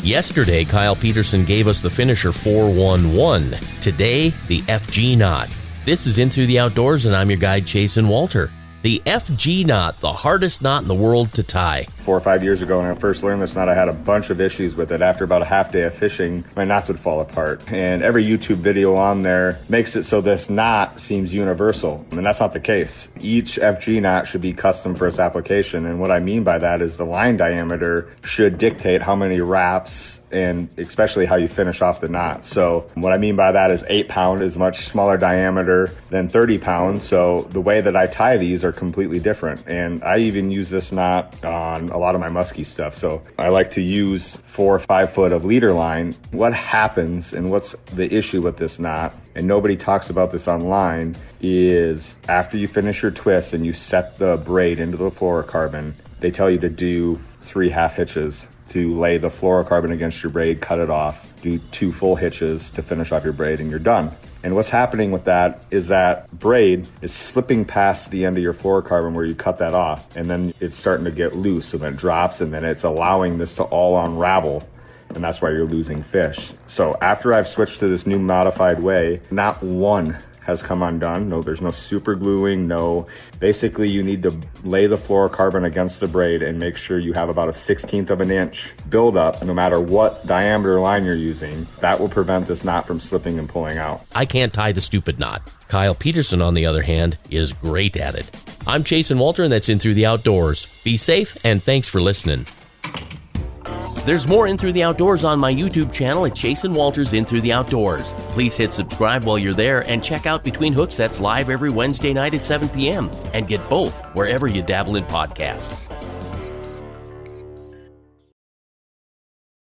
Yesterday, Kyle Peterson gave us the finisher 411. Today, the FG knot. This is In Through the Outdoors, and I'm your guide, Chasen Walter. The FG knot, the hardest knot in the world to tie. 4 or 5 years ago when I first learned this knot, I had a bunch of issues with it. After about a half day of fishing, my knots would fall apart. And every YouTube video on there makes it so this knot seems universal. And that's not the case. Each FG knot should be custom for its application. And what I mean by that is the line diameter should dictate how many wraps and especially how you finish off the knot. So what I mean by that is 8 pound is much smaller diameter than 30 pounds. So the way that I tie these are completely different. And I even use this knot on a lot of my musky stuff. So I like to use 4 or 5 foot of leader line. What happens and what's the issue with this knot, and nobody talks about this online, is after you finish your twist and you set the braid into the fluorocarbon, they tell you to do 3 half hitches to lay the fluorocarbon against your braid, cut it off, do 2 full hitches to finish off your braid, and you're done. And what's happening with that is that braid is slipping past the end of your fluorocarbon where you cut that off, and then it's starting to get loose, so then it drops, and then it's allowing this to all unravel, and that's why you're losing fish. So after I've switched to this new modified way, not one has come undone. No, there's no super gluing, no. Basically, you need to lay the fluorocarbon against the braid and make sure you have about a 1/16 of an inch buildup, no matter what diameter line you're using. That will prevent this knot from slipping and pulling out. I can't tie the stupid knot. Kyle Peterson, on the other hand, is great at it. I'm Chasen Walter, and that's In Through the Outdoors. Be safe, and thanks for listening. There's more In Through the Outdoors on my YouTube channel at Chasen Walter's In Through the Outdoors. Please hit subscribe while you're there and check out Between Hook Sets live every Wednesday night at 7 p.m. and get both wherever you dabble in podcasts.